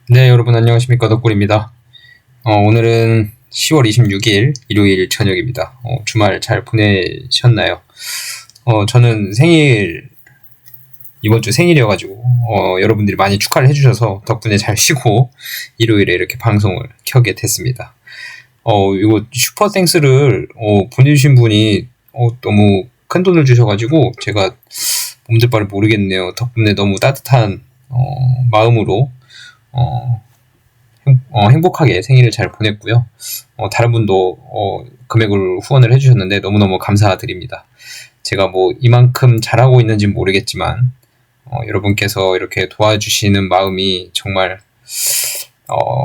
네, 여러분 안녕하십니까. 덕꿀입니다. 오늘은 10월 26일 일요일 저녁입니다. 주말 잘 보내셨나요? 저는 이번 주 생일이어가지고, 여러분들이 많이 축하를 해주셔서 덕분에 잘 쉬고 일요일에 이렇게 방송을 켜게 됐습니다. 이거 슈퍼 땡스를, 보내주신 분이, 너무 큰 돈을 주셔가지고 제가 몸둘 바를 모르겠네요. 덕분에 너무 따뜻한, 마음으로, 어, 행복하게 생일을 잘 보냈고요. 다른 분도 금액을 후원을 해주셨는데 너무너무 감사드립니다. 제가 뭐 이만큼 잘하고 있는지는 모르겠지만 여러분께서 이렇게 도와주시는 마음이 정말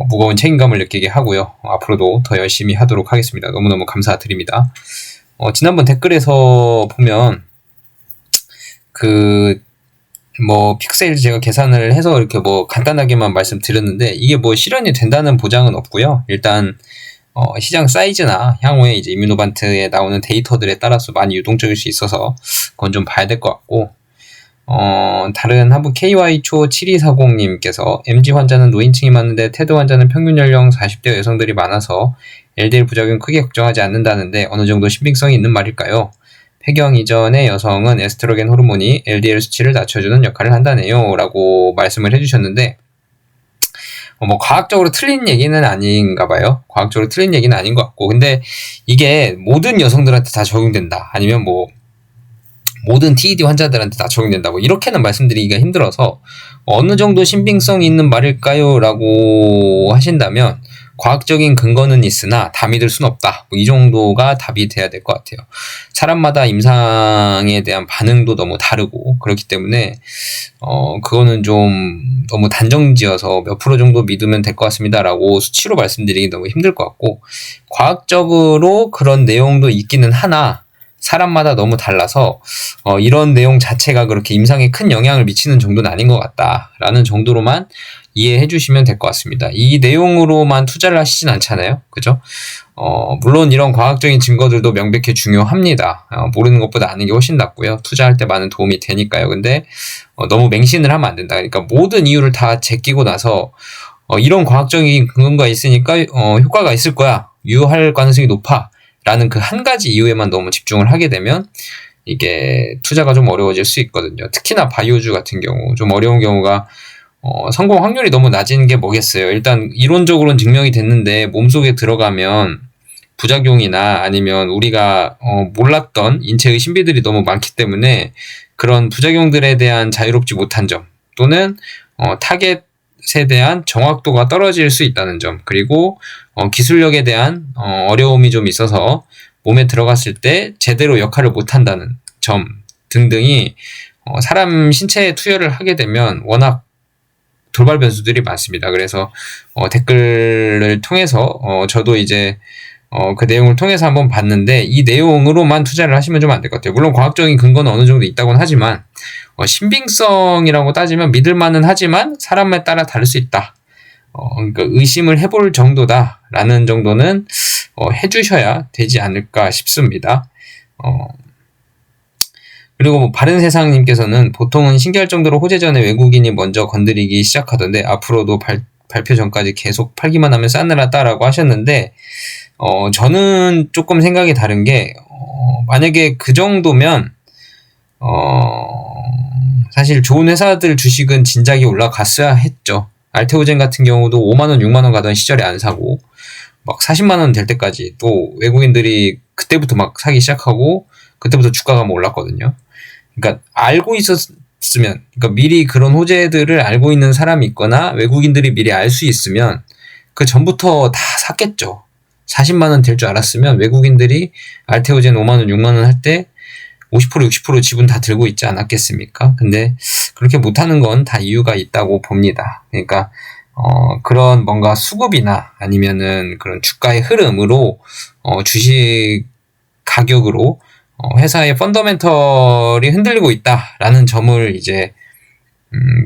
무거운 책임감을 느끼게 하고요. 앞으로도 더 열심히 하도록 하겠습니다. 너무너무 감사드립니다. 지난번 댓글에서 보면 픽셀 제가 계산을 해서 이렇게 간단하게만 말씀드렸는데, 이게 실현이 된다는 보장은 없고요. 일단, 시장 사이즈나 향후에 이제 이뮤노반트에 나오는 데이터들에 따라서 많이 유동적일 수 있어서, 그건 좀 봐야 될 것 같고, 다른 한분 KY초7240님께서 MG 환자는 노인층이 많은데 테드 환자는 평균 연령 40대 여성들이 많아서 LDL 부작용 크게 걱정하지 않는다는데 어느 정도 신빙성이 있는 말일까요? 폐경 이전의 여성은 에스트로겐 호르몬이 LDL 수치를 낮춰주는 역할을 한다네요. 라고 말씀을 해주셨는데, 과학적으로 틀린 얘기는 아닌가 봐요. 과학적으로 틀린 얘기는 아닌 것 같고. 근데 이게 모든 여성들한테 다 적용된다. 아니면 모든 TED 환자들한테 다 적용된다. 이렇게는 말씀드리기가 힘들어서 어느 정도 신빙성이 있는 말일까요? 라고 하신다면, 과학적인 근거는 있으나 다 믿을 순 없다. 이 정도가 답이 돼야 될 것 같아요. 사람마다 임상에 대한 반응도 너무 다르고 그렇기 때문에 그거는 좀 너무 단정지어서 몇 프로 정도 믿으면 될 것 같습니다라고 수치로 말씀드리기 너무 힘들 것 같고, 과학적으로 그런 내용도 있기는 하나 사람마다 너무 달라서 이런 내용 자체가 그렇게 임상에 큰 영향을 미치는 정도는 아닌 것 같다라는 정도로만 이해해 주시면 될 것 같습니다. 이 내용으로만 투자를 하시진 않잖아요. 그죠? 물론 이런 과학적인 증거들도 명백히 중요합니다. 모르는 것보다 아는 게 훨씬 낫고요. 투자할 때 많은 도움이 되니까요. 근데 너무 맹신을 하면 안 된다. 그러니까 모든 이유를 다 제끼고 나서 이런 과학적인 근거가 있으니까 효과가 있을 거야. 유효할 가능성이 높아. 라는 그 한 가지 이유에만 너무 집중을 하게 되면 이게 투자가 좀 어려워질 수 있거든요. 특히나 바이오주 같은 경우 좀 어려운 경우가 성공 확률이 너무 낮은 게 뭐겠어요. 일단 이론적으로는 증명이 됐는데 몸속에 들어가면 부작용이나 아니면 우리가 몰랐던 인체의 신비들이 너무 많기 때문에 그런 부작용들에 대한 자유롭지 못한 점, 또는 타겟에 대한 정확도가 떨어질 수 있다는 점, 그리고 기술력에 대한 어려움이 좀 있어서 몸에 들어갔을 때 제대로 역할을 못한다는 점 등등이 사람 신체에 투여를 하게 되면 워낙 돌발 변수들이 많습니다. 그래서 댓글을 통해서 저도 이제 그 내용을 통해서 한번 봤는데, 이 내용으로만 투자를 하시면 좀 안 될 것 같아요. 물론 과학적인 근거는 어느 정도 있다고는 하지만 신빙성이라고 따지면 믿을만은 하지만 사람에 따라 다를 수 있다. 그러니까 의심을 해볼 정도다라는 정도는 해주셔야 되지 않을까 싶습니다. 그리고 바른세상님께서는 보통은 신기할 정도로 호재 전에 외국인이 먼저 건드리기 시작하던데 앞으로도 발표 전까지 계속 팔기만 하면 싸늘하다라고 하셨는데, 저는 조금 생각이 다른 게, 만약에 그 정도면 사실 좋은 회사들 주식은 진작에 올라갔어야 했죠. 알테오젠 같은 경우도 5만원, 6만원 가던 시절에 안 사고 막 40만원 될 때까지 또 외국인들이 그때부터 막 사기 시작하고 그때부터 주가가 올랐거든요. 그러니까 알고 있었으면, 그러니까 미리 그런 호재들을 알고 있는 사람이 있거나 외국인들이 미리 알 수 있으면 그 전부터 다 샀겠죠. 40만원 될 줄 알았으면 외국인들이 알테오젠 5만원, 6만원 할 때 50%, 60% 지분 다 들고 있지 않았겠습니까? 근데 그렇게 못하는 건 다 이유가 있다고 봅니다. 그러니까 그런 뭔가 수급이나 아니면은 그런 주가의 흐름으로 주식 가격으로 회사의 펀더멘털이 흔들리고 있다라는 점을 이제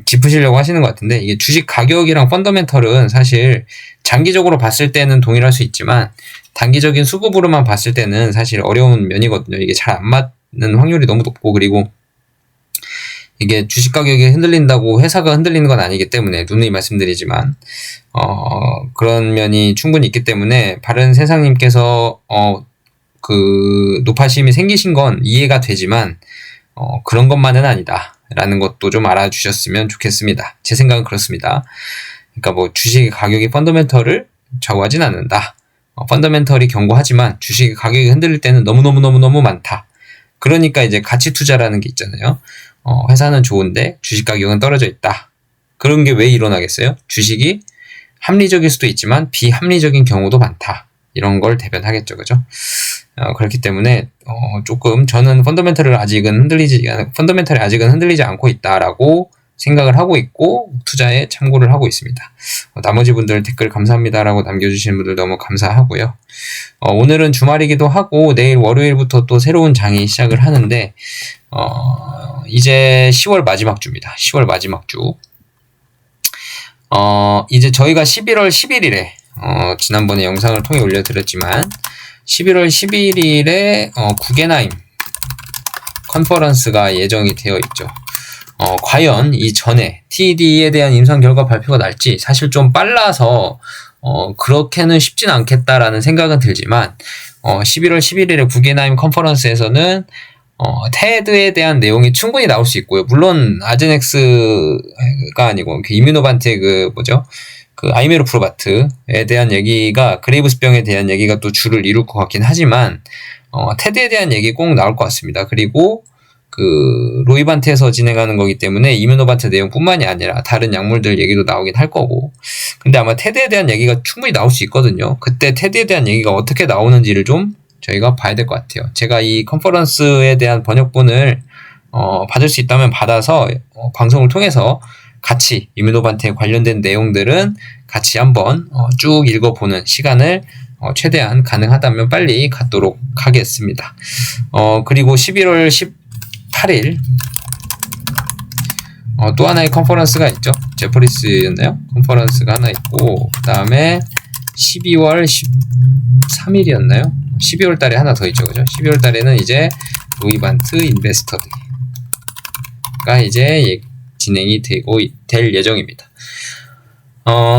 짚으시려고 하시는 것 같은데, 이게 주식 가격이랑 펀더멘털은 사실 장기적으로 봤을 때는 동일할 수 있지만 단기적인 수급으로만 봤을 때는 사실 어려운 면이거든요. 이게 잘 안 맞는 확률이 너무 높고, 그리고 이게 주식 가격이 흔들린다고 회사가 흔들리는 건 아니기 때문에 누누이 말씀드리지만 그런 면이 충분히 있기 때문에 바른 세상님께서 그 노파심이 생기신 건 이해가 되지만 그런 것만은 아니다 라는 것도 좀 알아주셨으면 좋겠습니다. 제 생각은 그렇습니다. 그러니까 뭐 주식 가격이 펀더멘털을 좌우하진 않는다. 펀더멘털이 견고하지만 주식 가격이 흔들릴 때는 너무너무 많다. 그러니까 이제 가치 투자라는 게 있잖아요. 회사는 좋은데 주식 가격은 떨어져 있다. 그런 게 왜 일어나겠어요? 주식이 합리적일 수도 있지만 비합리적인 경우도 많다. 이런 걸 대변하겠죠. 그죠? 그렇기 때문에 조금 저는 펀더멘털이 아직은 흔들리지 않고 있다라고 생각을 하고 있고 투자에 참고를 하고 있습니다. 나머지 분들 댓글 감사합니다라고 남겨주시는 분들 너무 감사하고요. 오늘은 주말이기도 하고 내일 월요일부터 또 새로운 장이 시작을 하는데 이제 10월 마지막 주입니다. 10월 마지막 주. 이제 저희가 11월 11일에 지난번에 영상을 통해 올려드렸지만 11월 11일에 구겐하임 컨퍼런스가 예정이 되어 있죠. 과연 이전에 TED에 대한 임상 결과 발표가 날지 사실 좀 빨라서 그렇게는 쉽진 않겠다라는 생각은 들지만 11월 11일에 구겐하임 컨퍼런스에서는 테드에 대한 내용이 충분히 나올 수 있고요. 물론 아제넥스가 아니고 이뮤노반트의 그 아이메로프로바트에 대한 얘기가 그레이브스병에 대한 얘기가 또 주를 이룰 것 같긴 하지만 테드에 대한 얘기 꼭 나올 것 같습니다. 그리고 그 로이반트에서 진행하는 거기 때문에 이뮤노반트 내용뿐만이 아니라 다른 약물들 얘기도 나오긴 할 거고 근데 아마 테드에 대한 얘기가 충분히 나올 수 있거든요. 그때 테드에 대한 얘기가 어떻게 나오는지를 좀 저희가 봐야 될 것 같아요. 제가 이 컨퍼런스에 대한 번역본을 받을 수 있다면 받아서 방송을 통해서 같이 이뮤노반트에 관련된 내용들은 같이 한번 쭉 읽어보는 시간을 최대한 가능하다면 빨리 갖도록 하겠습니다. 그리고 11월 18일 또 하나의 컨퍼런스가 있죠. 제퍼리스였나요? 컨퍼런스가 하나 있고 그 다음에 12월 13일이었나요? 12월 달에 하나 더 있죠. 그죠? 12월 달에는 이제 로이반트 인베스터드가 이제 진행이 될 예정입니다.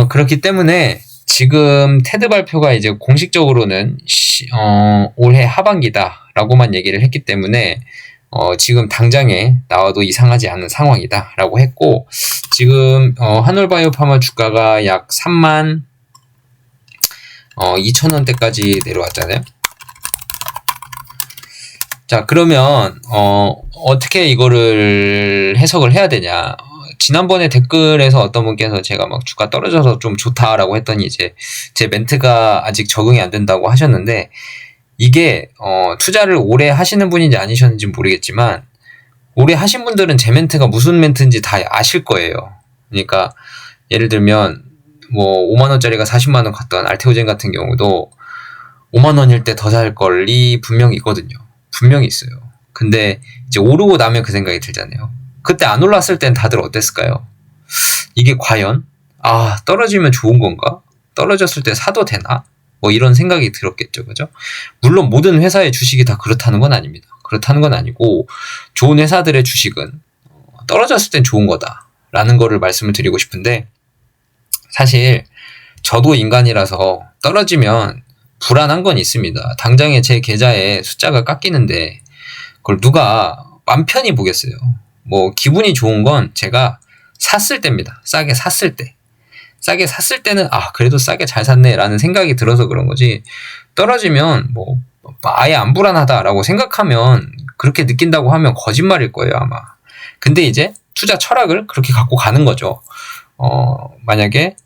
그렇기 때문에 지금 테드 발표가 이제 공식적으로는 올해 하반기다라고만 얘기를 했기 때문에 지금 당장에 나와도 이상하지 않은 상황이다라고 했고 지금 한올바이오파마 주가가 약 3만 2,000원대까지 내려왔잖아요. 자, 그러면 어떻게 이거를 해석을 해야 되냐? 지난번에 댓글에서 어떤 분께서 제가 막 주가 떨어져서 좀 좋다라고 했더니 이제 제 멘트가 아직 적응이 안 된다고 하셨는데 이게 투자를 오래 하시는 분인지 아니셨는지 모르겠지만 오래 하신 분들은 제 멘트가 무슨 멘트인지 다 아실 거예요. 그러니까 예를 들면 뭐 5만원짜리가 40만원 갔던 알테오젠 같은 경우도 5만원일 때 더 살 걸이 분명히 있거든요. 분명히 있어요. 근데 이제 오르고 나면 그 생각이 들잖아요. 그때 안 올랐을 땐 다들 어땠을까요? 이게 과연 떨어지면 좋은 건가? 떨어졌을 때 사도 되나? 뭐 이런 생각이 들었겠죠. 그죠? 물론 모든 회사의 주식이 다 그렇다는 건 아닙니다. 그렇다는 건 아니고 좋은 회사들의 주식은 떨어졌을 땐 좋은 거다라는 거를 말씀을 드리고 싶은데 사실 저도 인간이라서 떨어지면 불안한 건 있습니다. 당장에 제 계좌에 숫자가 깎이는데 그걸 누가 맘 편히 보겠어요. 뭐 기분이 좋은 건 제가 샀을 때입니다. 싸게 샀을 때. 싸게 샀을 때는 그래도 싸게 잘 샀네 라는 생각이 들어서 그런 거지 떨어지면 뭐 아예 안 불안하다라고 생각하면 그렇게 느낀다고 하면 거짓말일 거예요 아마. 근데 이제 투자 철학을 그렇게 갖고 가는 거죠. 만약에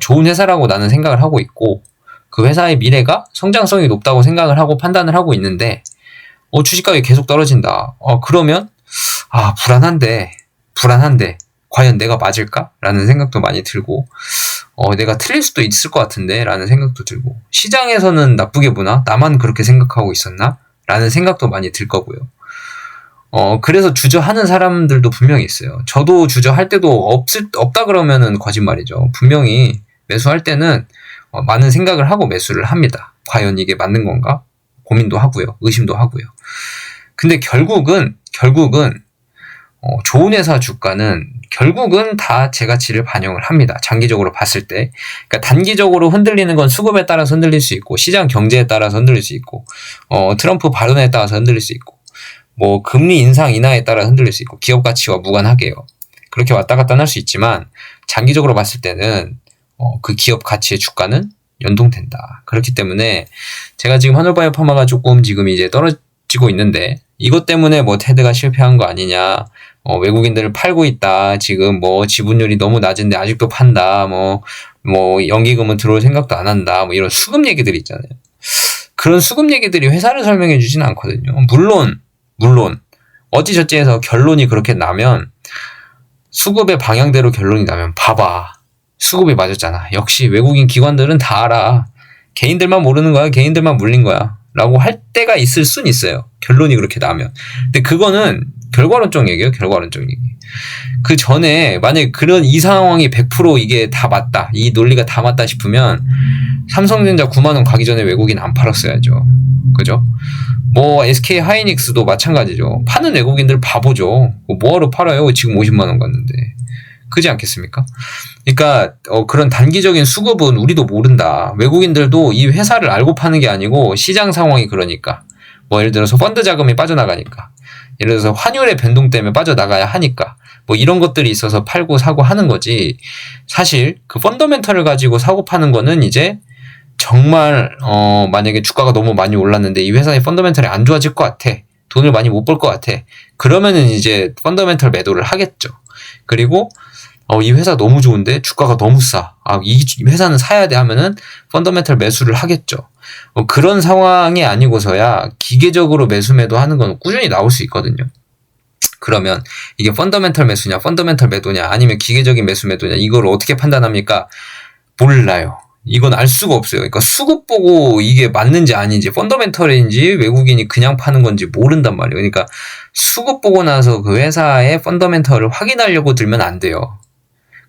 좋은 회사라고 나는 생각을 하고 있고 그 회사의 미래가 성장성이 높다고 생각을 하고 판단을 하고 있는데 주식가격이 계속 떨어진다. 그러면 불안한데 과연 내가 맞을까? 라는 생각도 많이 들고 내가 틀릴 수도 있을 것 같은데 라는 생각도 들고 시장에서는 나쁘게 보나? 나만 그렇게 생각하고 있었나? 라는 생각도 많이 들 거고요. 그래서 주저하는 사람들도 분명히 있어요. 저도 주저할 때도 없다 그러면은 거짓말이죠. 분명히 매수할 때는 많은 생각을 하고 매수를 합니다. 과연 이게 맞는 건가? 고민도 하고요. 의심도 하고요. 근데 결국은 좋은 회사 주가는 결국은 다 제 가치를 반영을 합니다. 장기적으로 봤을 때. 그러니까 단기적으로 흔들리는 건 수급에 따라서 흔들릴 수 있고, 시장 경제에 따라서 흔들릴 수 있고, 트럼프 발언에 따라서 흔들릴 수 있고, 뭐 금리 인상 인하에 따라 흔들릴 수 있고, 기업 가치와 무관하게요. 그렇게 왔다 갔다 할 수 있지만 장기적으로 봤을 때는 그 기업 가치의 주가는 연동된다. 그렇기 때문에 제가 지금 한올바이오파마가 조금 지금 이제 떨어지고 있는데, 이것 때문에 뭐 테드가 실패한 거 아니냐, 외국인들을 팔고 있다, 지금 뭐 지분율이 너무 낮은데 아직도 판다, 뭐 연기금은 들어올 생각도 안 한다, 뭐 이런 수급 얘기들이 있잖아요. 그런 수급 얘기들이 회사를 설명해 주지는 않거든요. 물론 어찌저찌 해서 결론이 그렇게 나면, 수급의 방향대로 결론이 나면 봐봐, 수급이 맞았잖아, 역시 외국인 기관들은 다 알아, 개인들만 모르는 거야, 개인들만 물린 거야 라고 할 때가 있을 순 있어요, 결론이 그렇게 나면. 근데 그거는 결과론적 얘기예요. 결과론적 얘기. 그 전에 만약에 그런 이 상황이 100% 이게 다 맞다, 이 논리가 다 맞다 싶으면 삼성전자 9만원 가기 전에 외국인 안 팔았어야죠. 그죠? 뭐 SK 하이닉스도 마찬가지죠. 파는 외국인들 바보죠. 뭐하러 팔아요, 지금 50만원 갔는데. 그지 않겠습니까? 그러니까 그런 단기적인 수급은 우리도 모른다. 외국인들도 이 회사를 알고 파는 게 아니고 시장 상황이 그러니까, 뭐 예를 들어서 펀드 자금이 빠져나가니까, 예를 들어서 환율의 변동 때문에 빠져나가야 하니까, 뭐 이런 것들이 있어서 팔고 사고 하는 거지, 사실 그 펀더멘털을 가지고 사고 파는 거는 이제 정말 만약에 주가가 너무 많이 올랐는데 이 회사의 펀더멘털이 안 좋아질 것 같아, 돈을 많이 못 벌 것 같아, 그러면은 이제 펀더멘털 매도를 하겠죠. 그리고 이 회사 너무 좋은데 주가가 너무 싸, 이 회사는 사야 돼 하면은 펀더멘털 매수를 하겠죠. 그런 상황이 아니고서야 기계적으로 매수 매도 하는 건 꾸준히 나올 수 있거든요. 그러면 이게 펀더멘털 매수냐, 펀더멘털 매도냐, 아니면 기계적인 매수 매도냐, 이걸 어떻게 판단합니까? 몰라요. 이건 알 수가 없어요. 그러니까 수급 보고 이게 맞는지 아닌지, 펀더멘털인지 외국인이 그냥 파는 건지 모른단 말이에요. 그러니까 수급 보고 나서 그 회사의 펀더멘털을 확인하려고 들면 안 돼요.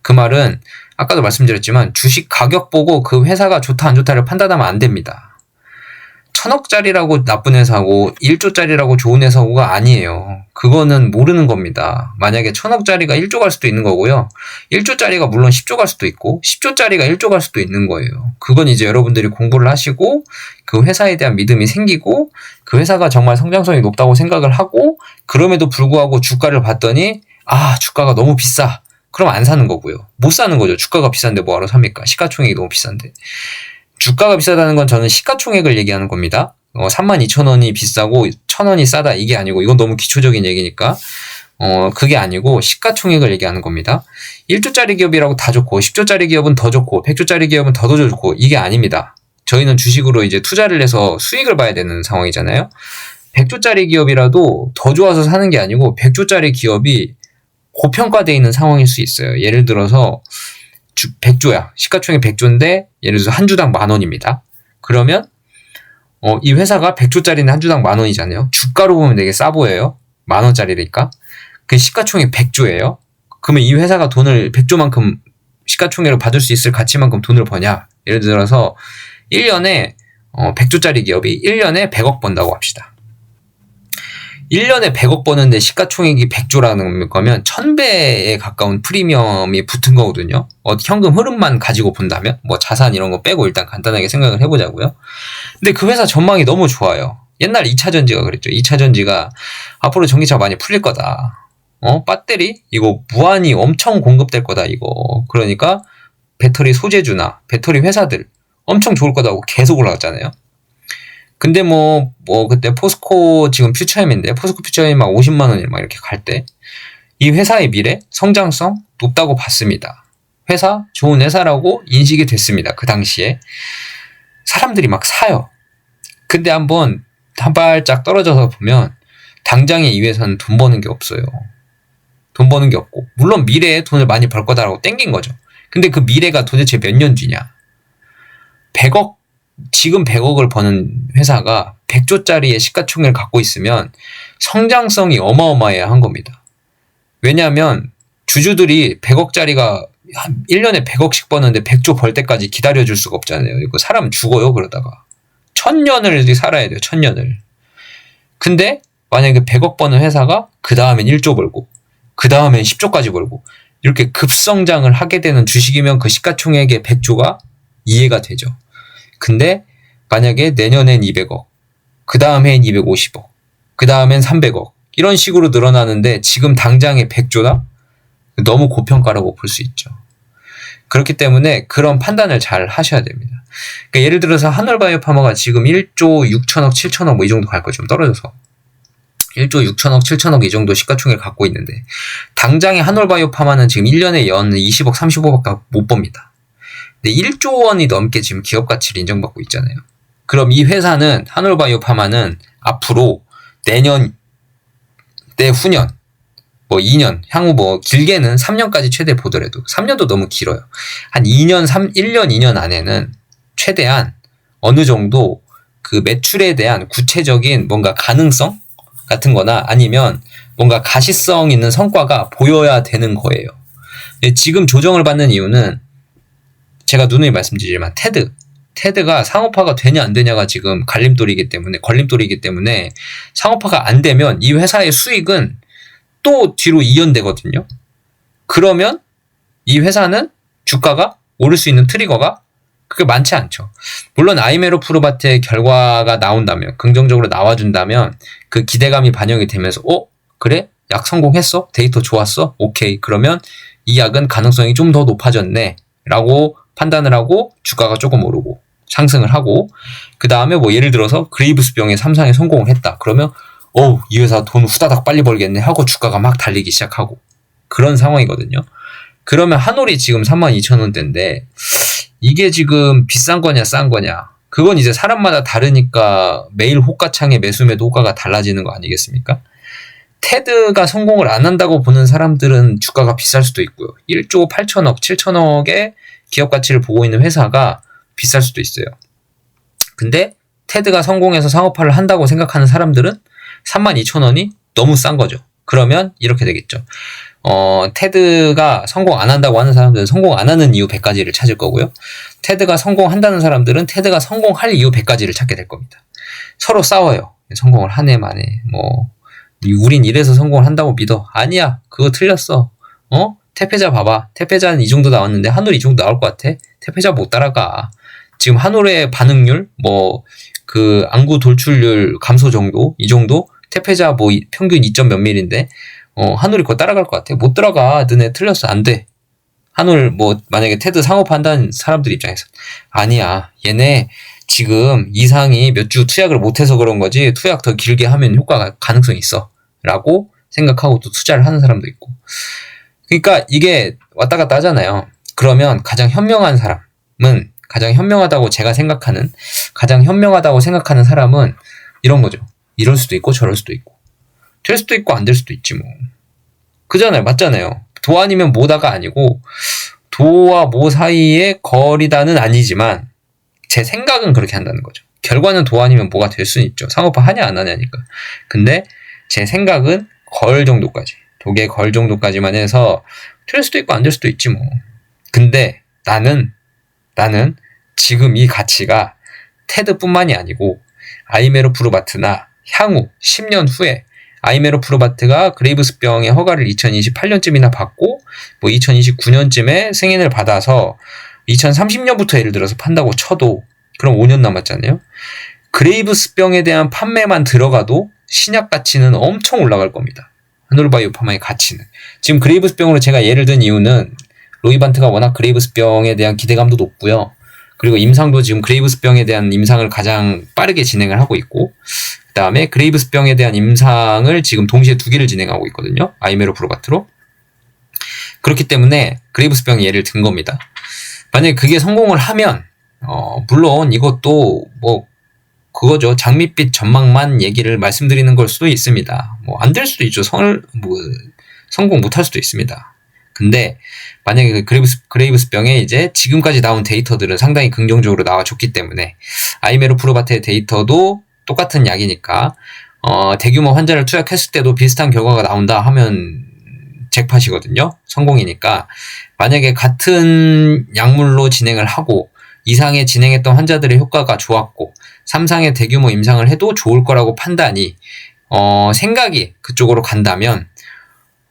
그 말은 아까도 말씀드렸지만 주식 가격 보고 그 회사가 좋다 안 좋다를 판단하면 안 됩니다. 1000억짜리라고 나쁜 회사고 1조짜리라고 좋은 회사고가 아니에요. 그거는 모르는 겁니다. 만약에 1000억짜리가 1조 갈 수도 있는 거고요, 1조짜리가 물론 10조 갈 수도 있고 10조짜리가 1조 갈 수도 있는 거예요. 그건 이제 여러분들이 공부를 하시고 그 회사에 대한 믿음이 생기고 그 회사가 정말 성장성이 높다고 생각을 하고, 그럼에도 불구하고 주가를 봤더니 주가가 너무 비싸, 그럼 안 사는 거고요. 못 사는 거죠. 주가가 비싼데 뭐하러 삽니까? 시가총액이 너무 비싼데. 주가가 비싸다는 건 저는 시가총액을 얘기하는 겁니다. 32,000원이 비싸고 1,000원이 싸다, 이게 아니고, 이건 너무 기초적인 얘기니까 그게 아니고 시가총액을 얘기하는 겁니다. 1조짜리 기업이라고 다 좋고 10조짜리 기업은 더 좋고 100조짜리 기업은 더 좋고, 이게 아닙니다. 저희는 주식으로 이제 투자를 해서 수익을 봐야 되는 상황이잖아요. 100조짜리 기업이라도 더 좋아서 사는 게 아니고 100조짜리 기업이 고평가되어 있는 상황일 수 있어요. 예를 들어서 100조야. 시가총액 100조인데 예를 들어서 한 주당 10,000원입니다. 그러면 이 회사가 100조짜리는 한 주당 10,000원이잖아요. 주가로 보면 되게 싸 보여요. 10,000원짜리니까. 그 시가총액 100조예요. 그러면 이 회사가 돈을 100조만큼 시가총액을 받을 수 있을 가치만큼 돈을 버냐? 예를 들어서 1년에 100조짜리 기업이 1년에 100억 번다고 합시다. 1년에 100억 버는데 시가총액이 100조라는 거면 1000배에 가까운 프리미엄이 붙은 거거든요. 현금 흐름만 가지고 본다면, 뭐 자산 이런 거 빼고 일단 간단하게 생각을 해보자고요. 근데 그 회사 전망이 너무 좋아요. 옛날 2차전지가 그랬죠. 2차전지가 앞으로 전기차 많이 풀릴 거다. 배터리 이거 무한히 엄청 공급될 거다 이거. 그러니까 배터리 소재주나 배터리 회사들 엄청 좋을 거다고 계속 올라갔잖아요. 근데 그때 포스코, 지금 퓨처엠인데, 포스코 퓨처엠이 막 50만원이 막 이렇게 갈 때, 이 회사의 미래, 성장성 높다고 봤습니다. 회사, 좋은 회사라고 인식이 됐습니다. 그 당시에. 사람들이 막 사요. 근데 한 발짝 떨어져서 보면, 당장에 이 회사는 돈 버는 게 없어요. 돈 버는 게 없고, 물론 미래에 돈을 많이 벌 거다라고 땡긴 거죠. 근데 그 미래가 도대체 몇 년 뒤냐? 지금 100억을 버는 회사가 100조짜리의 시가총액을 갖고 있으면 성장성이 어마어마한 겁니다. 왜냐하면 주주들이 100억짜리가 1년에 100억씩 버는데 100조 벌 때까지 기다려줄 수가 없잖아요. 이거 사람 죽어요, 그러다가. 1000년을 살아야 돼요, 1000년을. 근데 만약에 100억 버는 회사가 그 다음엔 1조 벌고, 그 다음엔 10조까지 벌고 이렇게 급성장을 하게 되는 주식이면 그 시가총액의 100조가 이해가 되죠. 근데 만약에 내년엔 200억, 그 다음 해엔 250억, 그 다음엔 300억 이런 식으로 늘어나는데 지금 당장의 100조다? 너무 고평가라고 볼 수 있죠. 그렇기 때문에 그런 판단을 잘 하셔야 됩니다. 그러니까 예를 들어서 한올바이오파마가 지금 1조 6천억, 7천억 뭐 이 정도 갈 거죠. 좀 떨어져서. 1조 6천억, 7천억 이 정도 시가총액을 갖고 있는데 당장의 한올바이오파마는 지금 1년에 연 20억, 30억밖에 못 법니다. 근데 1조 원이 넘게 지금 기업 가치를 인정받고 있잖아요. 그럼 이 회사는 한올바이오파마는 앞으로 내년, 내후년, 뭐 2년, 향후 뭐 길게는 3년까지 최대 보더라도 3년도 너무 길어요. 한 1년, 2년 안에는 최대한 어느 정도 그 매출에 대한 구체적인 뭔가 가능성 같은 거나 아니면 뭔가 가시성 있는 성과가 보여야 되는 거예요. 지금 조정을 받는 이유는 제가 누누이 말씀드리지만 테드가 상업화가 되냐 안 되냐가 지금 걸림돌이기 때문에 상업화가 안 되면 이 회사의 수익은 또 뒤로 이연되거든요. 그러면 이 회사는 주가가 오를 수 있는 트리거가 그게 많지 않죠. 물론 아이메로프로바트의 결과가 나온다면, 긍정적으로 나와준다면 그 기대감이 반영이 되면서 그래? 약 성공했어? 데이터 좋았어? 오케이. 그러면 이 약은 가능성이 좀 더 높아졌네 라고 판단을 하고 주가가 조금 오르고 상승을 하고 그 다음에 뭐 예를 들어서 그레이브스병의 3상에 성공을 했다. 그러면 이 회사 돈 후다닥 빨리 벌겠네 하고 주가가 막 달리기 시작하고 그런 상황이거든요. 그러면 한올이 지금 32,000원대인데 이게 지금 비싼 거냐 싼 거냐 그건 이제 사람마다 다르니까 매일 호가창의 매수매도 호가가 달라지는 거 아니겠습니까? 테드가 성공을 안 한다고 보는 사람들은 주가가 비쌀 수도 있고요. 1조 8천억, 7천억의 기업 가치를 보고 있는 회사가 비쌀 수도 있어요. 근데 테드가 성공해서 상업화를 한다고 생각하는 사람들은 32,000원이 너무 싼 거죠. 그러면 이렇게 되겠죠. 테드가 성공 안 한다고 하는 사람들은 성공 안 하는 이유 100가지를 찾을 거고요. 테드가 성공한다는 사람들은 테드가 성공할 이유 100가지를 찾게 될 겁니다. 서로 싸워요. 성공을 하네 마네. 우린 이래서 성공을 한다고 믿어. 아니야. 그거 틀렸어. 태페자 봐봐. 태페자는 이 정도 나왔는데 한올 이 정도 나올 것 같아? 태페자 못 따라가. 지금 한올의 반응률, 그 안구 돌출률 감소 정도, 이 정도? 태페자 평균 2점 몇 밀인데, 한올이 그거 따라갈 것 같아? 못 따라가. 너네 틀렸어. 안 돼. 한올 만약에 테드 상업한다는 사람들 입장에서 아니야. 얘네 지금 이상이 몇 주 투약을 못해서 그런 거지 투약 더 길게 하면 효과가 가능성이 있어. 라고 생각하고 또 투자를 하는 사람도 있고. 그러니까 이게 왔다 갔다 하잖아요. 그러면 가장 현명한 사람은 가장 현명하다고 생각하는 사람은 이런 거죠. 이럴 수도 있고 저럴 수도 있고 될 수도 있고 안 될 수도 있지 뭐. 그잖아요. 맞잖아요. 도 아니면 모다가 아니고 도와 모 사이의 거리다는 아니지만 제 생각은 그렇게 한다는 거죠. 결과는 도 아니면 모가 될 수는 있죠. 상업화 하냐 안 하냐니까. 근데 제 생각은 걸 정도까지, 독에 걸 정도까지만 해서 될 수도 있고 안 될 수도 있지 뭐. 근데 나는 지금 이 가치가 테드뿐만이 아니고 아이메로프로바트나 향후 10년 후에 아이메로프로바트가 그레이브스병의 허가를 2028년쯤이나 받고 2029년쯤에 승인을 받아서 2030년부터 예를 들어서 판다고 쳐도 그럼 5년 남았잖아요. 그레이브스병에 대한 판매만 들어가도 신약 가치는 엄청 올라갈 겁니다. 한올바이오파마의 가치는. 지금 그레이브스병으로 제가 예를 든 이유는 로이반트가 워낙 그레이브스병에 대한 기대감도 높고요. 그리고 임상도 지금 그레이브스병에 대한 임상을 가장 빠르게 진행을 하고 있고 그 다음에 그레이브스병에 대한 임상을 지금 동시에 2개를 진행하고 있거든요. 아이메로프로바트로. 그렇기 때문에 그레이브스병 예를 든 겁니다. 만약에 그게 성공을 하면 물론 이것도 그거죠. 장밋빛 전망만 얘기를 말씀드리는 걸 수도 있습니다. 안 될 수도 있죠. 성공 못할 수도 있습니다. 근데 만약에 그레이브스병에 이제 지금까지 나온 데이터들은 상당히 긍정적으로 나와줬기 때문에 아이메로프로바트의 데이터도 똑같은 약이니까 대규모 환자를 투약했을 때도 비슷한 결과가 나온다 하면 잭팟이거든요. 성공이니까 만약에 같은 약물로 진행을 하고 2상에 진행했던 환자들의 효과가 좋았고 3상의 대규모 임상을 해도 좋을 거라고 판단이 생각이 그쪽으로 간다면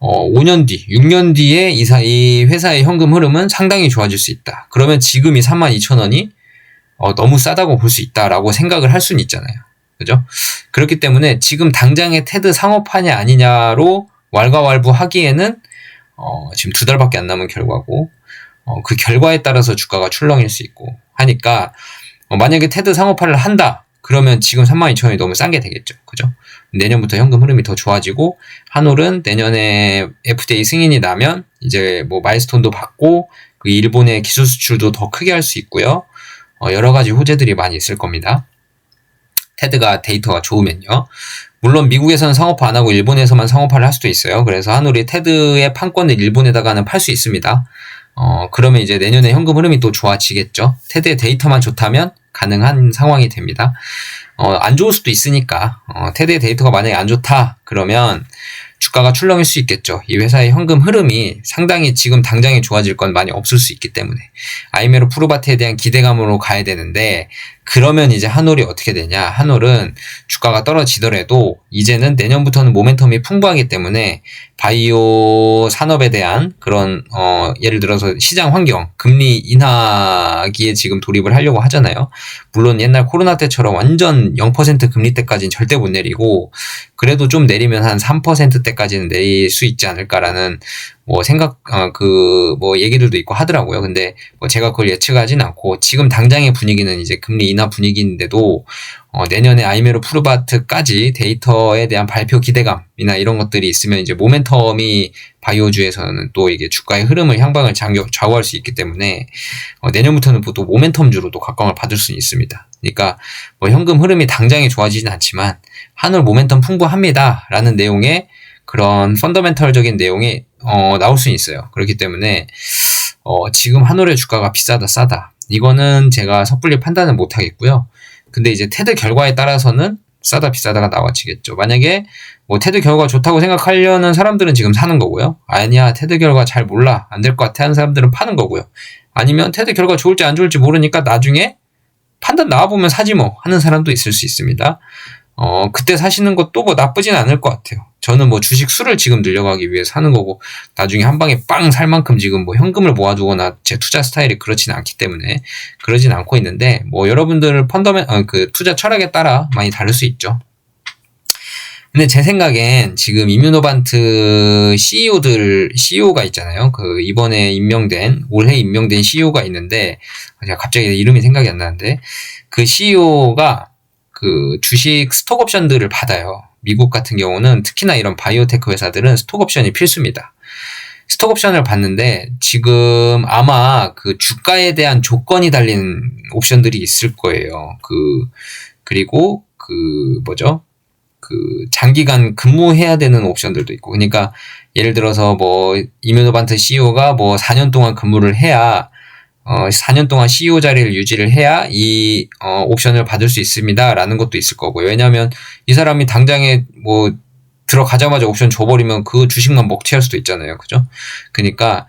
5년 뒤, 6년 뒤에 이 회사의 현금 흐름은 상당히 좋아질 수 있다. 그러면 지금 이 32,000원이 너무 싸다고 볼 수 있다라고 생각을 할 수는 있잖아요. 그죠? 그렇기 때문에 지금 당장의 테드 상업화냐 아니냐로 왈가왈부하기에는 지금 2달밖에 안 남은 결과고 그 결과에 따라서 주가가 출렁일 수 있고 하니까 만약에 테드 상업화를 한다. 그러면 지금 32,000원이 너무 싼 게 되겠죠. 그죠? 내년부터 현금 흐름이 더 좋아지고 한올은 내년에 FDA 승인이 나면 이제 뭐 마일스톤도 받고 그 일본의 기술 수출도 더 크게 할 수 있고요. 여러 가지 호재들이 많이 있을 겁니다. 테드가 데이터가 좋으면요. 물론 미국에서는 상업화 안 하고 일본에서만 상업화를 할 수도 있어요. 그래서 한올이 테드의 판권을 일본에다가는 팔 수 있습니다. 그러면 이제 내년에 현금 흐름이 또 좋아지겠죠. 테드의 데이터만 좋다면 가능한 상황이 됩니다. 안 좋을 수도 있으니까, 테드의 데이터가 만약에 안 좋다, 그러면 주가가 출렁일 수 있겠죠. 이 회사의 현금 흐름이 상당히 지금 당장에 좋아질 건 많이 없을 수 있기 때문에. 아이메로 프루바트에 대한 기대감으로 가야 되는데, 그러면 이제 한올이 어떻게 되냐. 한올은 주가가 떨어지더라도 이제는 내년부터는 모멘텀이 풍부하기 때문에 바이오 산업에 대한 그런 예를 들어서 시장 환경, 금리 인하기에 지금 돌입을 하려고 하잖아요. 물론 옛날 코로나 때처럼 완전 0% 금리 때까지는 절대 못 내리고 그래도 좀 내리면 한 3%대까지는 내릴 수 있지 않을까라는 뭐 얘기들도 있고 하더라고요. 근데 뭐 제가 그걸 예측하진 않고 지금 당장의 분위기는 이제 금리 인하 분위기인데도 내년에 아이메로 푸르바트까지 데이터에 대한 발표 기대감이나 이런 것들이 있으면 이제 모멘텀이 바이오주에서는 또 이게 주가의 흐름을 향방을 좌우할 수 있기 때문에 내년부터는 또 모멘텀주로도 각광을 받을 수 있습니다. 그러니까 뭐 현금 흐름이 당장에 좋아지진 않지만 한올 모멘텀 풍부합니다 라는 내용의 그런 펀더멘털적인 내용이 나올 수 있어요. 그렇기 때문에 지금 한올의 주가가 비싸다 싸다 이거는 제가 섣불리 판단은 못 하겠고요. 근데 이제 테드 결과에 따라서는 싸다 비싸다가 나와지겠죠. 만약에 뭐 테드 결과가 좋다고 생각하려는 사람들은 지금 사는 거고요. 아니야 테드 결과 잘 몰라 안 될 것 같아 하는 사람들은 파는 거고요. 아니면 테드 결과 좋을지 안 좋을지 모르니까 나중에 판단 나와보면 사지 뭐 하는 사람도 있을 수 있습니다. 그때 사시는 것도 뭐 나쁘진 않을 것 같아요. 저는 뭐 주식 수를 지금 늘려가기 위해서 하는 거고, 나중에 한 방에 빵 살 만큼 지금 뭐 현금을 모아두거나 제 투자 스타일이 그렇진 않기 때문에 그러진 않고 있는데, 뭐 여러분들 그 투자 철학에 따라 많이 다를 수 있죠. 근데 제 생각엔 지금 이뮤노반트 CEO가 있잖아요. 이번에 올해 임명된 CEO가 있는데, 제가 갑자기 이름이 생각이 안 나는데, 그 CEO가 주식 스톡 옵션들을 받아요. 미국 같은 경우는 특히나 이런 바이오테크 회사들은 스톡 옵션이 필수입니다. 스톡 옵션을 받는데 지금 아마 그 주가에 대한 조건이 달린 옵션들이 있을 거예요. 그리고 장기간 근무해야 되는 옵션들도 있고. 그러니까 예를 들어서 뭐 이뮤노반트 CEO가 뭐 4년 동안 근무를 해야 4년 동안 CEO 자리를 유지를 해야 이 옵션을 받을 수 있습니다 라는 것도 있을 거고요. 왜냐하면 이 사람이 당장에 뭐 들어가자마자 옵션 줘버리면 그 주식만 먹튀할 수도 있잖아요. 그죠? 그러니까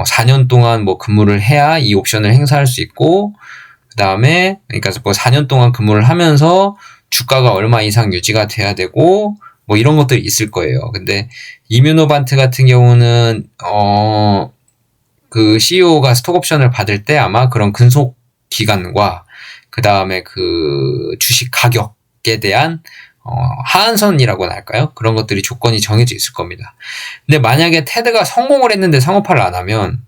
4년 동안 뭐 근무를 해야 이 옵션을 행사할 수 있고, 그 다음에 그러니까 뭐 4년 동안 근무를 하면서 주가가 얼마 이상 유지가 돼야 되고 뭐 이런 것들이 있을 거예요. 근데 이뮤노반트 같은 경우는 그 CEO가 스톡 옵션을 받을 때 아마 그런 근속 기간과 그 다음에 그 주식 가격에 대한 하한선이라고나 할까요? 그런 것들이 조건이 정해져 있을 겁니다. 근데 만약에 테드가 성공을 했는데 상업화를 안 하면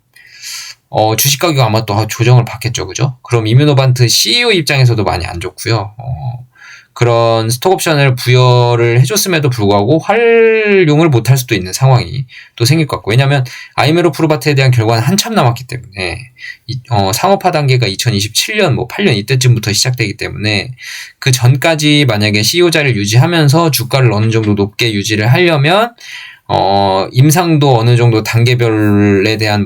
주식 가격 아마 또 조정을 받겠죠, 그죠? 그럼 이뮤노반트 CEO 입장에서도 많이 안 좋고요. 그런 스톡 옵션을 부여를 해줬음에도 불구하고 활용을 못할 수도 있는 상황이 또 생길 것 같고, 왜냐하면 아이메로 프루바트에 대한 결과는 한참 남았기 때문에 상업화 단계가 2027년 뭐 8년 이때쯤부터 시작되기 때문에 그 전까지 만약에 CEO 자리를 유지하면서 주가를 어느 정도 높게 유지를 하려면 임상도 어느 정도 단계별에 대한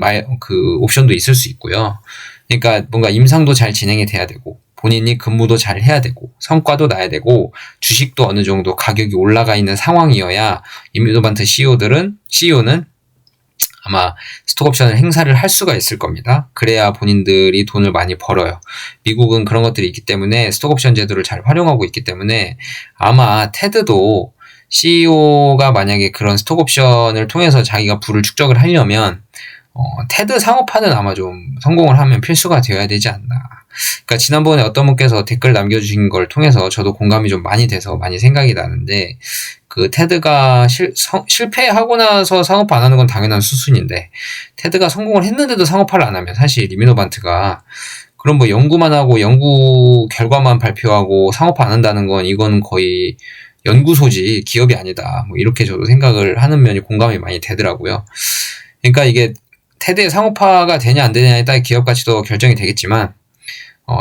옵션도 있을 수 있고요. 그러니까 뭔가 임상도 잘 진행이 돼야 되고 본인이 근무도 잘 해야 되고 성과도 나야 되고 주식도 어느 정도 가격이 올라가 있는 상황이어야 이뮤노반트 CEO는 아마 스톡 옵션을 행사를 할 수가 있을 겁니다. 그래야 본인들이 돈을 많이 벌어요. 미국은 그런 것들이 있기 때문에 스톡 옵션 제도를 잘 활용하고 있기 때문에 아마 테드도 CEO가 만약에 그런 스톡옵션을 통해서 자기가 부를 축적을 하려면 테드 상업화는 아마 좀 성공을 하면 필수가 되어야 되지 않나. 그러니까 지난번에 어떤 분께서 댓글 남겨주신 걸 통해서 저도 공감이 좀 많이 돼서 많이 생각이 나는데, 그 테드가 실패하고 나서 상업화 안 하는 건 당연한 수순인데, 테드가 성공을 했는데도 상업화를 안 하면 사실 리미노반트가 그럼 뭐 연구만 하고 연구 결과만 발표하고 상업화 안 한다는 건 이건 거의 연구소지 기업이 아니다. 뭐 이렇게 저도 생각을 하는 면이 공감이 많이 되더라고요. 그러니까 이게 테드의 상업화가 되냐 안 되냐에 따라 기업 가치도 결정이 되겠지만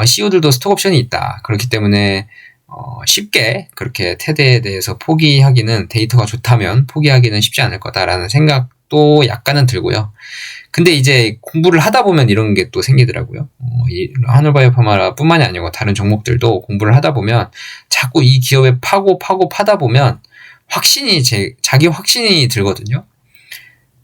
CEO들도 스톡옵션이 있다. 그렇기 때문에 쉽게 그렇게 테드에 대해서 포기하기는, 데이터가 좋다면 포기하기는 쉽지 않을 거다라는 생각도 약간은 들고요. 근데 이제 공부를 하다 보면 이런 게 또 생기더라고요. 이 하늘바이오파마 뿐만이 아니고 다른 종목들도 공부를 하다 보면 자꾸 이 기업에 파다 보면 자기 확신이 들거든요.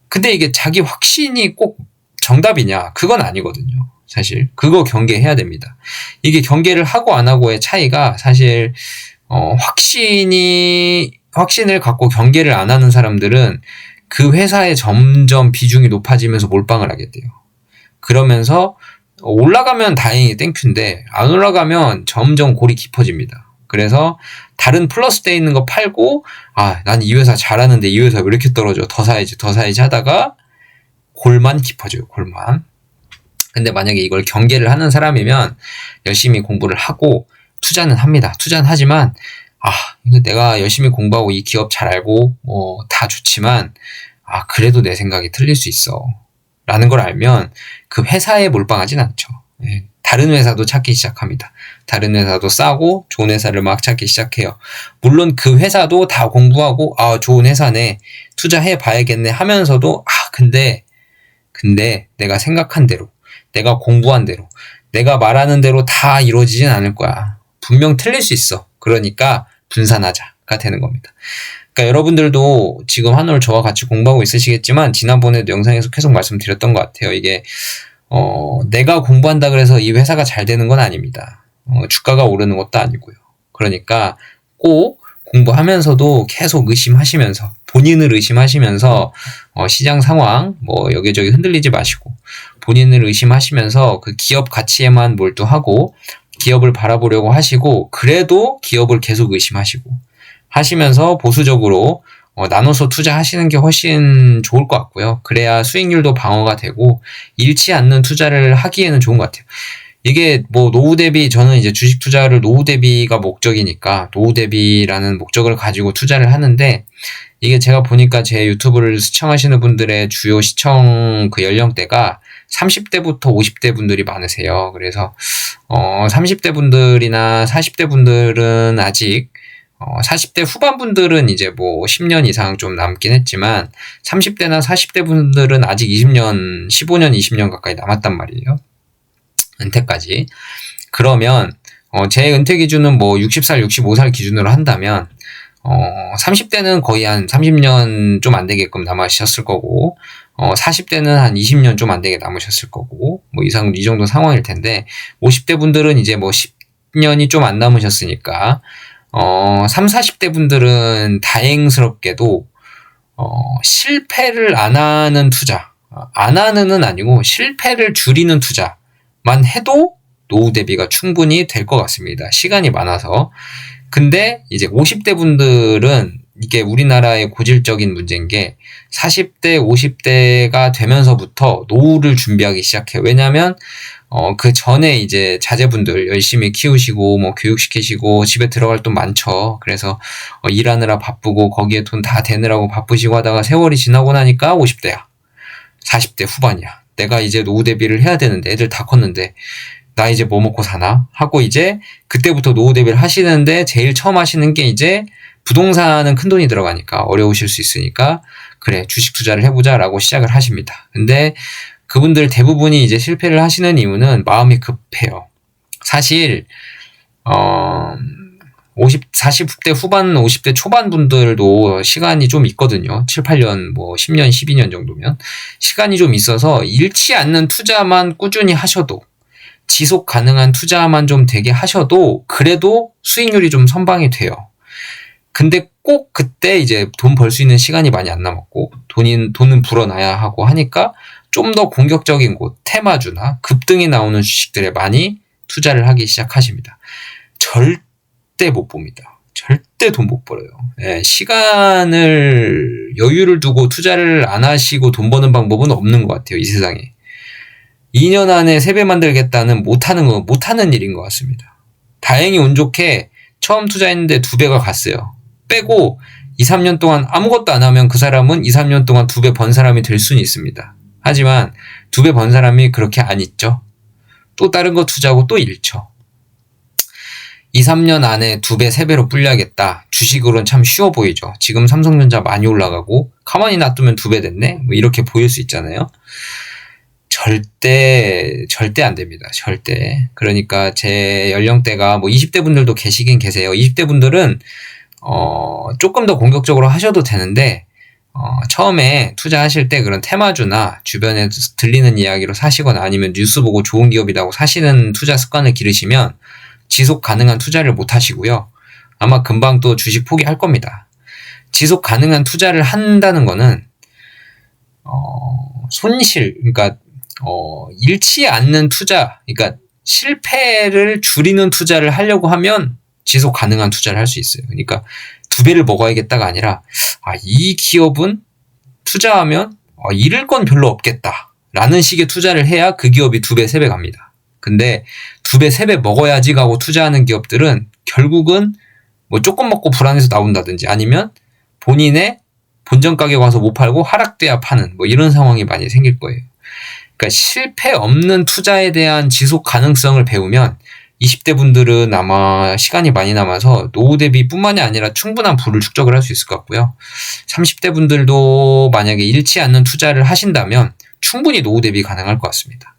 근데 이게 자기 확신이 꼭 정답이냐? 그건 아니거든요. 사실 그거 경계해야 됩니다. 이게 경계를 하고 안 하고의 차이가 사실 확신을 갖고 경계를 안 하는 사람들은 그 회사에 점점 비중이 높아지면서 몰빵을 하게 돼요. 그러면서 올라가면 다행히 땡큐인데 안 올라가면 점점 골이 깊어집니다. 그래서 다른 플러스 돼 있는 거 팔고, 난 이 회사 잘하는데 이 회사 왜 이렇게 떨어져, 더 사야지 하다가 골만 깊어져요. 골만. 근데 만약에 이걸 경계를 하는 사람이면 열심히 공부를 하고 투자는 합니다. 투자는 하지만 이거 내가 열심히 공부하고 이 기업 잘 알고 다 좋지만 그래도 내 생각이 틀릴 수 있어 라는 걸 알면 그 회사에 몰빵하진 않죠. 다른 회사도 찾기 시작합니다. 다른 회사도 싸고 좋은 회사를 막 찾기 시작해요. 물론 그 회사도 다 공부하고 좋은 회사네, 투자해 봐야겠네 하면서도 근데 내가 생각한 대로, 내가 공부한 대로, 내가 말하는 대로 다 이루어지진 않을 거야. 분명 틀릴 수 있어. 그러니까 분산하자가 되는 겁니다. 그러니까 여러분들도 지금 한올 저와 같이 공부하고 있으시겠지만 지난번에도 영상에서 계속 말씀드렸던 것 같아요. 이게 내가 공부한다 그래서 이 회사가 잘 되는 건 아닙니다. 주가가 오르는 것도 아니고요. 그러니까 꼭 공부하면서도 계속 의심하시면서, 본인을 의심하시면서 시장 상황 여기저기 흔들리지 마시고 본인을 의심하시면서 그 기업 가치에만 몰두하고 기업을 바라보려고 하시고, 그래도 기업을 계속 의심하시고 하시면서 보수적으로 나눠서 투자하시는 게 훨씬 좋을 것 같고요. 그래야 수익률도 방어가 되고 잃지 않는 투자를 하기에는 좋은 것 같아요. 이게 노후 대비, 저는 이제 주식 투자를 노후 대비가 목적이니까 노후 대비라는 목적을 가지고 투자를 하는데, 이게 제가 보니까 제 유튜브를 시청하시는 분들의 주요 시청 그 연령대가 30대부터 50대 분들이 많으세요. 그래서 30대 분들이나 40대 분들은 아직 40대 후반 분들은 이제 10년 이상 좀 남긴 했지만 30대나 40대 분들은 아직 20년, 15년, 20년 가까이 남았단 말이에요. 은퇴까지. 그러면 제 은퇴 기준은 60살, 65살 기준으로 한다면 30대는 거의 한 30년 좀 안 되게끔 남으셨을 거고, 40대는 한 20년 좀 안 되게 남으셨을 거고, 이 정도 상황일 텐데, 50대 분들은 이제 10년이 좀 안 남으셨으니까, 40대 분들은 다행스럽게도, 실패를 안 하는 투자, 안 하는은 아니고 실패를 줄이는 투자만 해도 노후 대비가 충분히 될 것 같습니다. 시간이 많아서. 근데 이제 50대 분들은 이게 우리나라의 고질적인 문제인 게 40대, 50대가 되면서부터 노후를 준비하기 시작해요. 왜냐하면 그 전에 이제 자제분들 열심히 키우시고 교육시키시고 집에 들어갈 돈 많죠. 그래서 일하느라 바쁘고 거기에 돈 다 대느라고 바쁘시고 하다가 세월이 지나고 나니까 50대야. 40대 후반이야. 내가 이제 노후 대비를 해야 되는데, 애들 다 컸는데 나 이제 뭐 먹고 사나? 하고 이제 그때부터 노후 대비를 하시는데 제일 처음 하시는 게 이제 부동산은 큰 돈이 들어가니까 어려우실 수 있으니까 그래, 주식 투자를 해보자라고 시작을 하십니다. 근데 그분들 대부분이 이제 실패를 하시는 이유는 마음이 급해요. 사실 40대 후반, 50대 초반 분들도 시간이 좀 있거든요. 7, 8년, 10년, 12년 정도면 시간이 좀 있어서 잃지 않는 투자만 꾸준히 하셔도, 지속 가능한 투자만 좀 되게 하셔도 그래도 수익률이 좀 선방이 돼요. 근데 꼭 그때 이제 돈 벌 수 있는 시간이 많이 안 남았고 돈은 불어나야 하고 하니까 좀 더 공격적인 곳, 테마주나 급등이 나오는 주식들에 많이 투자를 하기 시작하십니다. 절대 못 봅니다. 절대 돈 못 벌어요. 예, 시간을 여유를 두고 투자를 안 하시고 돈 버는 방법은 없는 것 같아요. 이 세상에. 2년 안에 3배 만들겠다는 못하는 일인 것 같습니다. 다행히 운 좋게 처음 투자했는데 2배가 갔어요. 빼고 2, 3년 동안 아무것도 안 하면 그 사람은 2, 3년 동안 2배 번 사람이 될 수는 있습니다. 하지만 2배 번 사람이 그렇게 안 있죠. 또 다른 거 투자하고 또 잃죠. 2, 3년 안에 2배, 3배로 불려야겠다. 주식으로는 참 쉬워 보이죠. 지금 삼성전자 많이 올라가고 가만히 놔두면 2배 됐네? 뭐 이렇게 보일 수 있잖아요. 절대 안 됩니다. 절대. 그러니까 제 연령대가 뭐 20대 분들도 계시긴 계세요. 20대 분들은 조금 더 공격적으로 하셔도 되는데 처음에 투자하실 때 그런 테마주나 주변에 들리는 이야기로 사시거나 아니면 뉴스 보고 좋은 기업이라고 사시는 투자 습관을 기르시면 지속 가능한 투자를 못 하시고요. 아마 금방 또 주식 포기할 겁니다. 지속 가능한 투자를 한다는 거는 손실, 그러니까 잃지 않는 투자, 그러니까 실패를 줄이는 투자를 하려고 하면 지속 가능한 투자를 할 수 있어요. 그러니까 2배를 먹어야겠다가 아니라 이 기업은 투자하면 잃을 건 별로 없겠다 라는 식의 투자를 해야 그 기업이 2배, 3배 갑니다. 근데 2배, 3배 먹어야지 가고 투자하는 기업들은 결국은 뭐 조금 먹고 불안해서 나온다든지 아니면 본인의 본전 가격 와서 못 팔고 하락돼야 파는 뭐 이런 상황이 많이 생길 거예요. 그러니까 실패 없는 투자에 대한 지속 가능성을 배우면 20대 분들은 아마 시간이 많이 남아서 노후 대비뿐만이 아니라 충분한 부를 축적을 할 수 있을 것 같고요. 30대 분들도 만약에 잃지 않는 투자를 하신다면 충분히 노후 대비 가능할 것 같습니다.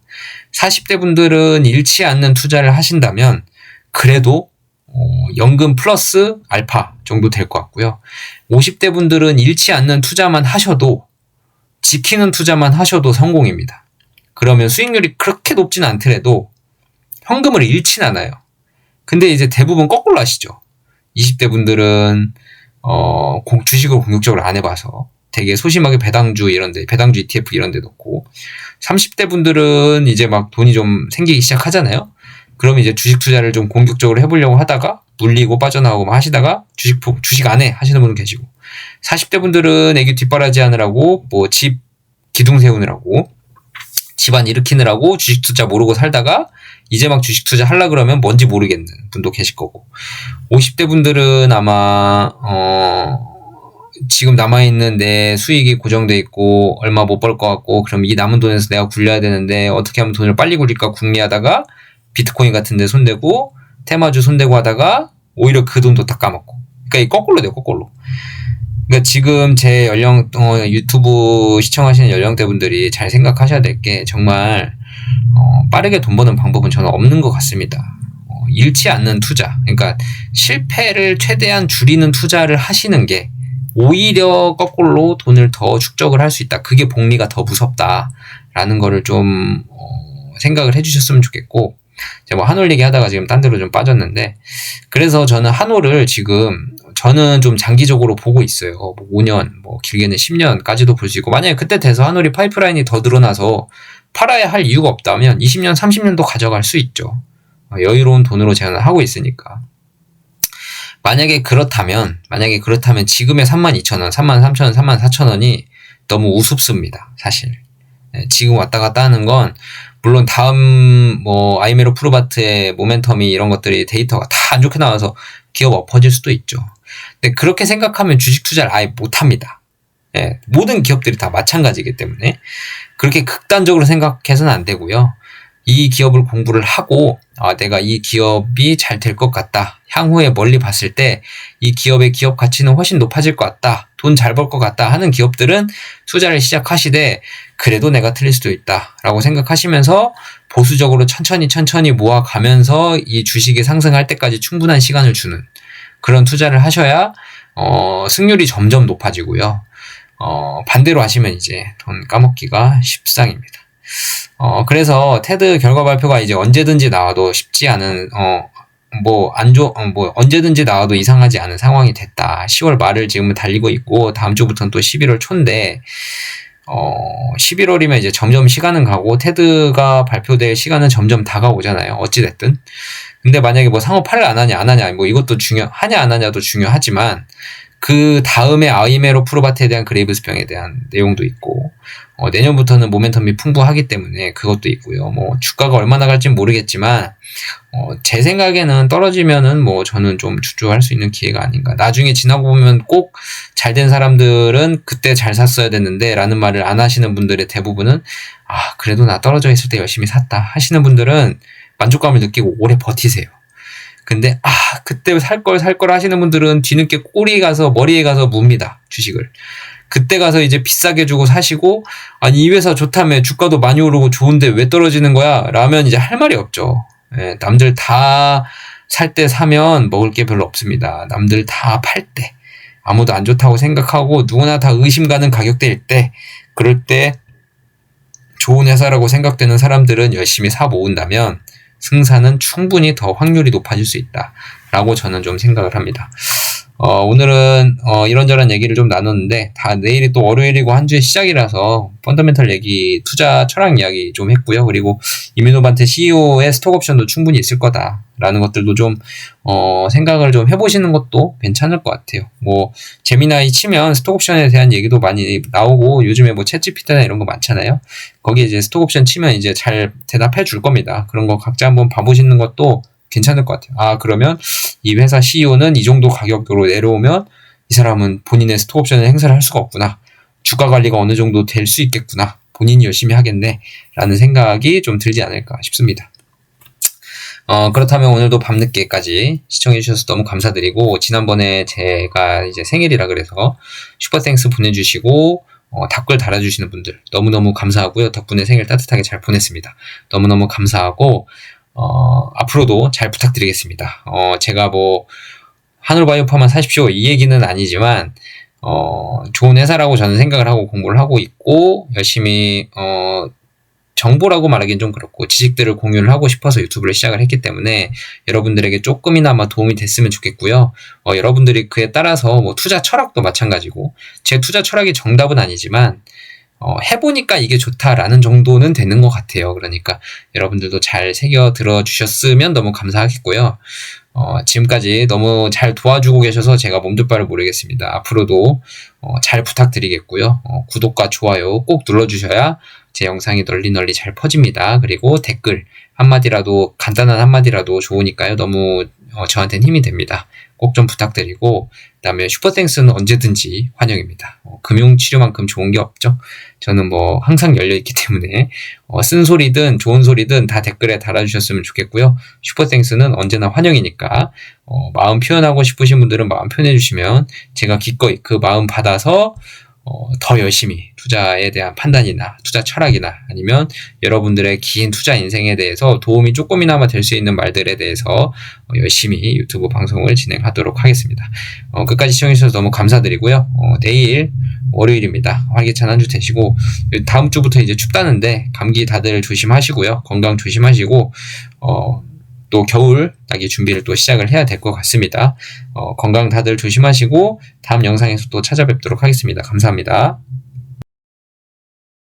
40대 분들은 잃지 않는 투자를 하신다면 그래도 연금 플러스 알파 정도 될 것 같고요. 50대 분들은 잃지 않는 투자만 하셔도 지키는 투자만 하셔도 성공입니다. 그러면 수익률이 그렇게 높진 않더라도 현금을 잃진 않아요. 근데 이제 대부분 거꾸로 하시죠. 20대 분들은 주식을 공격적으로 안 해봐서 되게 소심하게 배당주 ETF 이런 데 넣고 30대 분들은 이제 막 돈이 좀 생기기 시작하잖아요. 그러면 이제 주식 투자를 좀 공격적으로 해보려고 하다가 물리고 빠져나오고 하시다가 주식 안 해 하시는 분은 계시고 40대 분들은 애기 뒷바라지 하느라고 뭐 집 기둥 세우느라고 집안 일으키느라고 주식 투자 모르고 살다가 이제 막 주식 투자 하려 그러면 뭔지 모르겠는 분도 계실 거고 50대 분들은 아마 지금 남아있는 내 수익이 고정돼 있고 얼마 못 벌 것 같고 그럼 이 남은 돈에서 내가 굴려야 되는데 어떻게 하면 돈을 빨리 굴릴까 궁리하다가 비트코인 같은 데 손대고 테마주 손대고 하다가 오히려 그 돈도 다 까먹고 그러니까 이 거꾸로 돼요. 거꾸로. 그러니까 지금 제 유튜브 시청하시는 연령대 분들이 잘 생각하셔야 될 게 정말 빠르게 돈 버는 방법은 저는 없는 것 같습니다. 잃지 않는 투자, 그러니까 실패를 최대한 줄이는 투자를 하시는 게 오히려 거꾸로 돈을 더 축적을 할 수 있다. 그게 복리가 더 무섭다라는 거를 좀 생각을 해주셨으면 좋겠고 제가 뭐 한올 얘기하다가 지금 딴 데로 좀 빠졌는데 그래서 저는 한올을 지금 저는 좀 장기적으로 보고 있어요. 뭐 5년, 뭐 길게는 10년까지도 볼 수 있고 만약에 그때 돼서 한올이 파이프라인이 더 늘어나서 팔아야 할 이유가 없다면 20년, 30년도 가져갈 수 있죠. 여유로운 돈으로 제가 하고 있으니까. 만약에 그렇다면 지금의 32,000원, 33,000원, 34,000원이 너무 우습습니다. 사실. 지금 왔다 갔다 하는 건 물론 다음 뭐 아이메로 프루바트의 모멘텀이 이런 것들이 데이터가 다 안 좋게 나와서 기업 엎어질 수도 있죠. 근데 그렇게 생각하면 주식 투자를 아예 못 합니다. 예, 모든 기업들이 다 마찬가지이기 때문에 그렇게 극단적으로 생각해서는 안 되고요. 이 기업을 공부를 하고 내가 이 기업이 잘 될 것 같다. 향후에 멀리 봤을 때 이 기업의 기업 가치는 훨씬 높아질 것 같다. 돈 잘 벌 것 같다 하는 기업들은 투자를 시작하시되 그래도 내가 틀릴 수도 있다 라고 생각하시면서 보수적으로 천천히 모아가면서 이 주식이 상승할 때까지 충분한 시간을 주는 그런 투자를 하셔야 승률이 점점 높아지고요. 반대로 하시면 이제 돈 까먹기가 십상입니다. 그래서 테드 결과 발표가 이제 언제든지 나와도 쉽지 않은 언제든지 나와도 이상하지 않은 상황이 됐다. 10월 말을 지금은 달리고 있고, 다음 주부터는 또 11월 초인데, 11월이면 이제 점점 시간은 가고, 테드가 발표될 시간은 점점 다가오잖아요. 어찌됐든. 근데 만약에 뭐 상호 8을 안 하냐, 뭐 이것도 하냐 안 하냐도 중요하지만, 그 다음에 아이메로 프로바트에 대한 그레이브스 병에 대한 내용도 있고, 내년부터는 모멘텀이 풍부하기 때문에 그것도 있고요. 뭐 주가가 얼마나 갈지는 모르겠지만, 제 생각에는 떨어지면은 뭐 저는 좀 주저할 수 있는 기회가 아닌가. 나중에 지나고 보면 꼭 잘된 사람들은 그때 잘 샀어야 됐는데 라는 말을 안 하시는 분들의 대부분은, 그래도 나 떨어져 있을 때 열심히 샀다 하시는 분들은 만족감을 느끼고 오래 버티세요. 근데 그때 살 걸 하시는 분들은 뒤늦게 머리에 가서 묻니다. 주식을. 그때 가서 이제 비싸게 주고 사시고, 아니 이 회사 좋다며 주가도 많이 오르고 좋은데 왜 떨어지는 거야? 라면 이제 할 말이 없죠. 남들 다 살 때 사면 먹을 게 별로 없습니다. 남들 다 팔 때, 아무도 안 좋다고 생각하고 누구나 다 의심 가는 가격대일 때, 그럴 때 좋은 회사라고 생각되는 사람들은 열심히 사 모은다면 승산은 충분히 더 확률이 높아질 수 있다라고 저는 좀 생각을 합니다. 오늘은 이런저런 얘기를 좀 나눴는데, 내일이 또 월요일이고 한 주의 시작이라서 펀더멘털 얘기, 투자 철학 이야기 좀 했고요. 그리고 이민호반테 CEO의 스톡옵션도 충분히 있을 거다라는 것들도 좀 생각을 좀 해보시는 것도 괜찮을 것 같아요. 뭐 재미나이 치면 스톡옵션에 대한 얘기도 많이 나오고, 요즘에 뭐 챗GPT나 이런 거 많잖아요. 거기에 이제 스톡옵션 치면 이제 잘 대답해 줄 겁니다. 그런 거 각자 한번 봐보시는 것도 괜찮을 것 같아요. 그러면 이 회사 CEO는 이 정도 가격으로 내려오면 이 사람은 본인의 스톡옵션을 행사를 할 수가 없구나. 주가 관리가 어느 정도 될 수 있겠구나. 본인이 열심히 하겠네. 라는 생각이 좀 들지 않을까 싶습니다. 그렇다면 오늘도 밤늦게까지 시청해주셔서 너무 감사드리고, 지난번에 제가 이제 생일이라 그래서 슈퍼땡스 보내주시고, 댓글 달아주시는 분들 너무너무 감사하고요. 덕분에 생일 따뜻하게 잘 보냈습니다. 너무너무 감사하고, 앞으로도 잘 부탁드리겠습니다. 제가 뭐 한올바이오파만 사십시오 이 얘기는 아니지만, 좋은 회사라고 저는 생각을 하고 공부를 하고 있고, 열심히 정보라고 말하기는 좀 그렇고 지식들을 공유를 하고 싶어서 유튜브를 시작을 했기 때문에 여러분들에게 조금이나마 도움이 됐으면 좋겠고요. 여러분들이 그에 따라서 뭐 투자 철학도 마찬가지고, 제 투자 철학이 정답은 아니지만 해보니까 이게 좋다라는 정도는 되는 것 같아요. 그러니까 여러분들도 잘 새겨 들어주셨으면 너무 감사하겠고요. 지금까지 너무 잘 도와주고 계셔서 제가 몸둘바를 모르겠습니다. 앞으로도 잘 부탁드리겠고요. 구독과 좋아요 꼭 눌러주셔야 제 영상이 널리 잘 퍼집니다. 그리고 댓글 한마디라도, 간단한 한마디라도 좋으니까요. 너무 저한테는 힘이 됩니다. 꼭 좀 부탁드리고, 그 다음에 슈퍼땡스는 언제든지 환영입니다. 금융치료만큼 좋은 게 없죠. 저는 뭐 항상 열려있기 때문에 쓴소리든 좋은 소리든 다 댓글에 달아주셨으면 좋겠고요. 슈퍼땡스는 언제나 환영이니까 마음 표현하고 싶으신 분들은 마음 표현해주시면 제가 기꺼이 그 마음 받아서 더 열심히 투자에 대한 판단이나 투자 철학이나 아니면 여러분들의 긴 투자 인생에 대해서 도움이 조금이나마 될 수 있는 말들에 대해서 열심히 유튜브 방송을 진행하도록 하겠습니다. 끝까지 시청해주셔서 너무 감사드리고요. 내일 월요일입니다. 활기찬 한 주 되시고, 다음 주부터 이제 춥다는데 감기 다들 조심하시고요. 건강 조심하시고, 또 겨울 나기 준비를 또 시작을 해야 될 것 같습니다. 건강 다들 조심하시고 다음 영상에서 또 찾아뵙도록 하겠습니다. 감사합니다.